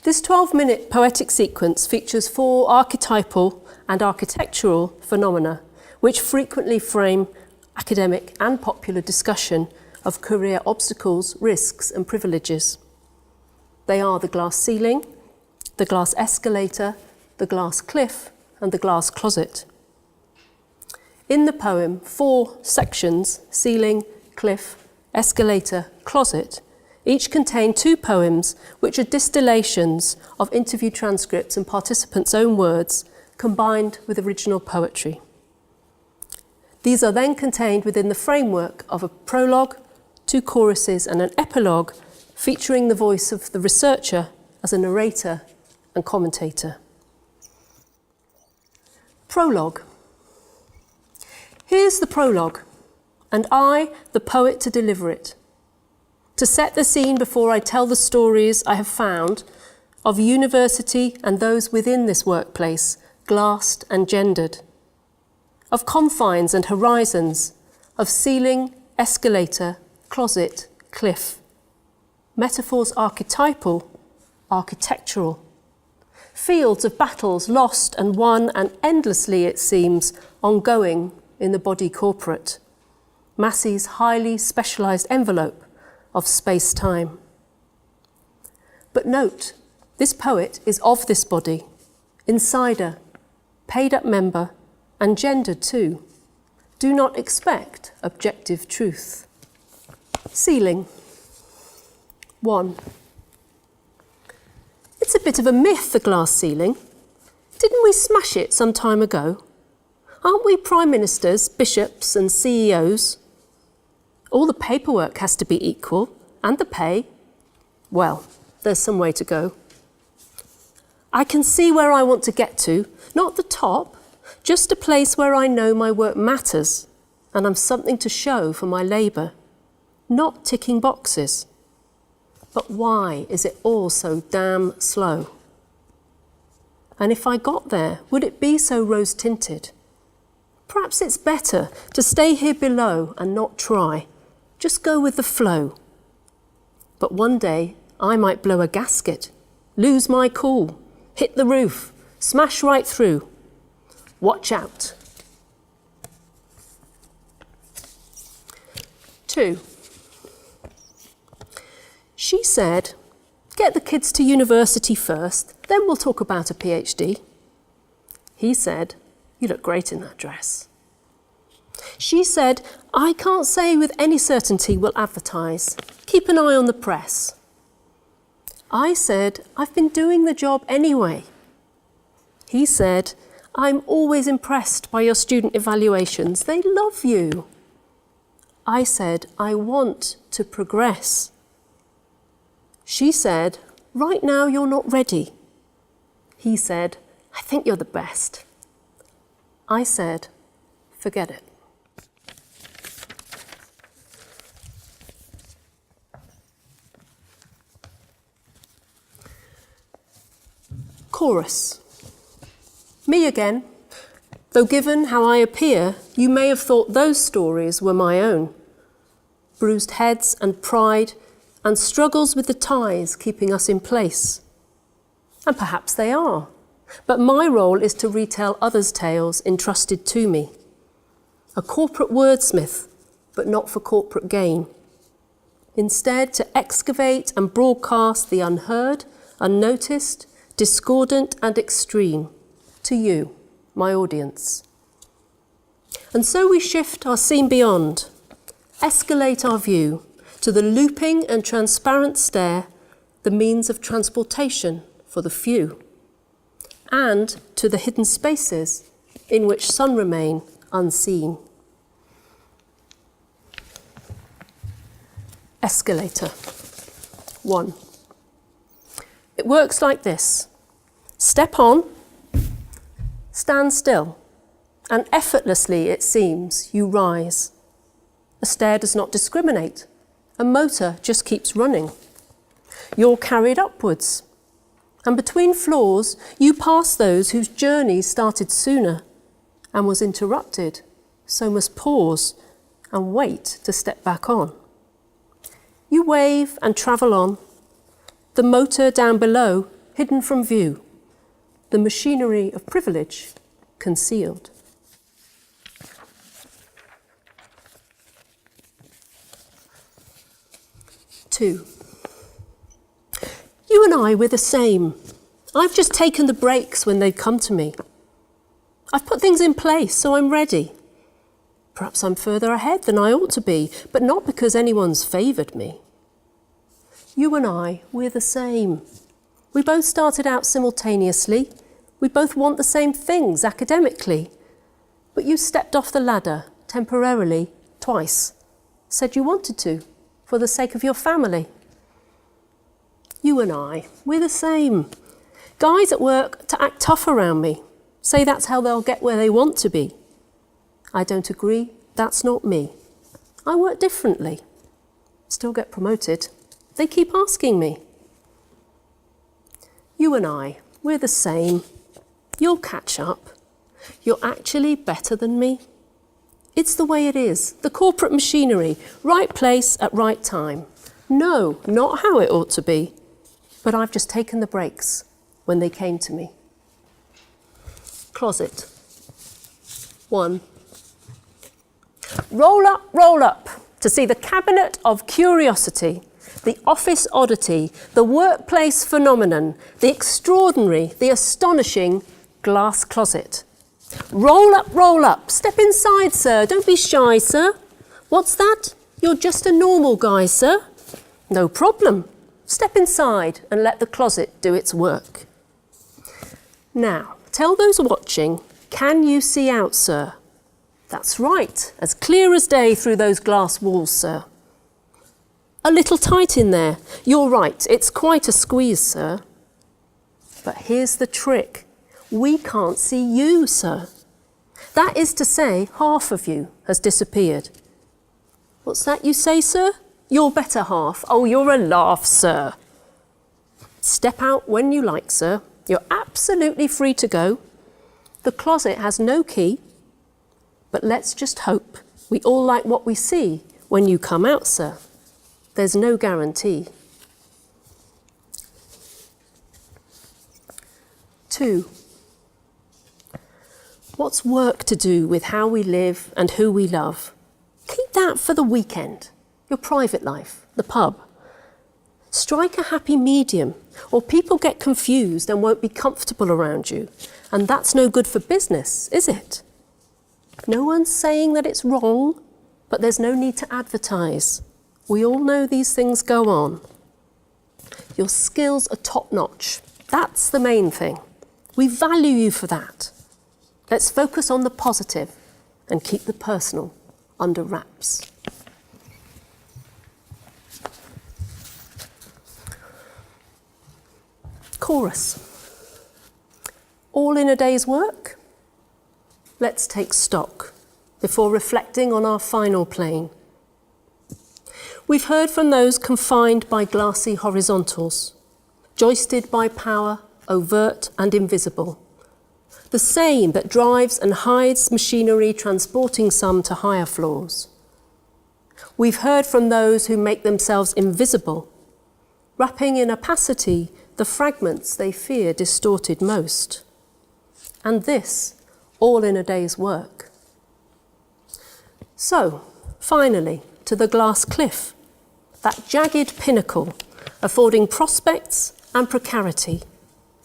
This 12-minute poetic sequence features 4 archetypal and architectural phenomena, which frequently frame academic and popular discussion of career obstacles, risks and privileges. They are the glass ceiling, the glass escalator, the glass cliff and the glass closet. In the poem, 4 sections, ceiling, cliff, escalator, closet, each contain 2 poems which are distillations of interview transcripts and participants' own words combined with original poetry. These are then contained within the framework of a prologue, 2 choruses and an epilogue featuring the voice of the researcher as a narrator and commentator. Prologue. Here's the prologue, and I, the poet, to deliver it. To set the scene before I tell the stories I have found of university and those within this workplace, glassed and gendered, of confines and horizons, of ceiling, escalator, closet, cliff, metaphors archetypal, architectural, fields of battles lost and won and endlessly, it seems, ongoing in the body corporate, Massey's highly specialised envelope of space-time. But note, this poet is of this body, insider, paid-up member, and gendered too. Do not expect objective truth. Ceiling. 1. It's a bit of a myth, the glass ceiling. Didn't we smash it some time ago? Aren't we prime ministers, bishops and CEOs? All the paperwork has to be equal, and the pay. Well, there's some way to go. I can see where I want to get to, not the top, just a place where I know my work matters, and I'm something to show for my labour, not ticking boxes. But why is it all so damn slow? And if I got there, would it be so rose-tinted? Perhaps it's better to stay here below and not try. Just go with the flow. But one day I might blow a gasket, lose my cool, hit the roof, smash right through. Watch out. 2. She said, get the kids to university first, then we'll talk about a PhD. He said, you look great in that dress. She said, I can't say with any certainty we'll advertise. Keep an eye on the press. I said, I've been doing the job anyway. He said, I'm always impressed by your student evaluations. They love you. I said, I want to progress. She said, right now you're not ready. He said, I think you're the best. I said, forget it. Chorus. Me again. Though given how I appear, you may have thought those stories were my own. Bruised heads and pride and struggles with the ties keeping us in place. And perhaps they are. But my role is to retell others' tales entrusted to me. A corporate wordsmith, but not for corporate gain. Instead, to excavate and broadcast the unheard, unnoticed, discordant and extreme, to you, my audience. And so we shift our scene beyond, escalate our view to the looping and transparent stair, the means of transportation for the few, and to the hidden spaces in which some remain unseen. Escalator. 1. It works like this. Step on, stand still, and effortlessly, it seems, you rise. A stair does not discriminate. A motor just keeps running. You're carried upwards. And between floors, you pass those whose journey started sooner and was interrupted, so must pause and wait to step back on. You wave and travel on. The motor down below hidden from view, the machinery of privilege concealed. Two. You and I, we're the same. I've just taken the breaks when they've come to me. I've put things in place, so I'm ready. Perhaps I'm further ahead than I ought to be, but not because anyone's favoured me. You and I, we're the same. We both started out simultaneously. We both want the same things academically. But you stepped off the ladder temporarily twice. Said you wanted to, for the sake of your family. You and I, we're the same. Guys at work to act tough around me, say that's how they'll get where they want to be. I don't agree, that's not me. I work differently. Still get promoted. They keep asking me. You and I, we're the same. You'll catch up. You're actually better than me. It's the way it is, the corporate machinery, right place at right time. No, not how it ought to be. But I've just taken the breaks when they came to me. Closet. 1. Roll up to see the cabinet of curiosity, the office oddity, the workplace phenomenon, the extraordinary, the astonishing glass closet. Roll up, step inside, sir, don't be shy, sir. What's that? You're just a normal guy, sir. No problem. Step inside and let the closet do its work. Now, tell those watching, can you see out, sir? That's right, as clear as day through those glass walls, sir. A little tight in there. You're right, it's quite a squeeze, sir. But here's the trick. We can't see you, sir. That is to say, half of you has disappeared. What's that you say, sir? Your better half. Oh, you're a laugh, sir. Step out when you like, sir. You're absolutely free to go. The closet has no key, but let's just hope we all like what we see when you come out, sir. There's no guarantee. 2. What's work to do with how we live and who we love? Keep that for the weekend, your private life, the pub. Strike a happy medium, or people get confused and won't be comfortable around you. And that's no good for business, is it? No one's saying that it's wrong, but there's no need to advertise. We all know these things go on. Your skills are top-notch. That's the main thing. We value you for that. Let's focus on the positive and keep the personal under wraps. Chorus. All in a day's work? Let's take stock before reflecting on our final plane. We've heard from those confined by glassy horizontals, joisted by power, overt and invisible. The same that drives and hides machinery transporting some to higher floors. We've heard from those who make themselves invisible, wrapping in opacity the fragments they fear distorted most. And this, all in a day's work. So, finally, to the glass cliff, that jagged pinnacle affording prospects and precarity,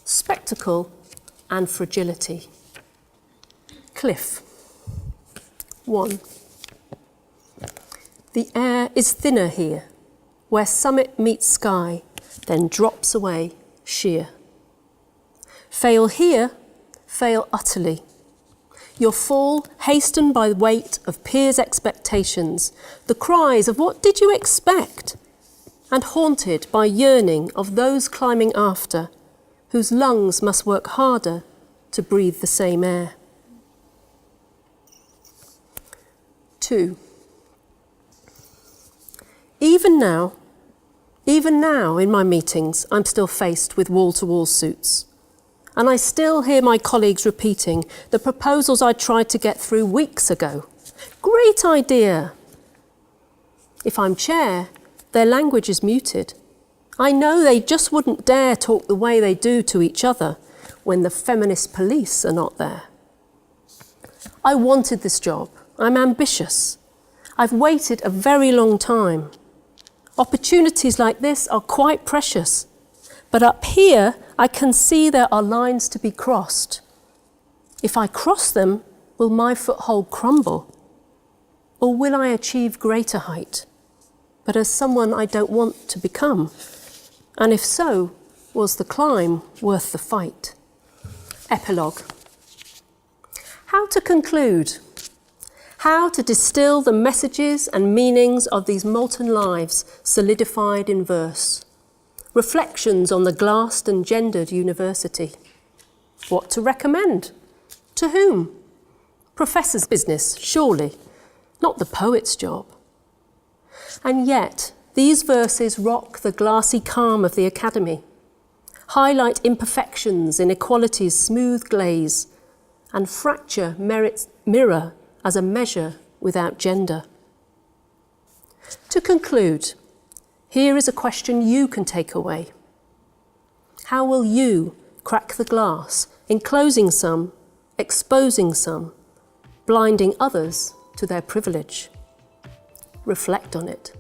spectacle and fragility. Cliff. 1. The air is thinner here, where summit meets sky, then drops away sheer. Fail here, fail utterly. Your fall hastened by weight of peers' expectations, the cries of what did you expect? And haunted by yearning of those climbing after, whose lungs must work harder to breathe the same air. 2. Even now in my meetings, I'm still faced with wall-to-wall suits. And I still hear my colleagues repeating the proposals I tried to get through weeks ago. Great idea. If I'm chair, their language is muted. I know they just wouldn't dare talk the way they do to each other when the feminist police are not there. I wanted this job. I'm ambitious. I've waited a very long time. Opportunities like this are quite precious, but up here I can see there are lines to be crossed. If I cross them, will my foothold crumble? Or will I achieve greater height, but as someone I don't want to become? And if so, was the climb worth the fight? Epilogue. How to conclude? How to distill the messages and meanings of these molten lives solidified in verse? Reflections on the glassed and gendered university. What to recommend? To whom? Professor's business, surely, not the poet's job. And yet, these verses rock the glassy calm of the academy, highlight imperfections, inequalities' smooth glaze, and fracture merit's mirror as a measure without gender. To conclude, here is a question you can take away. How will you crack the glass, enclosing some, exposing some, blinding others to their privilege? Reflect on it.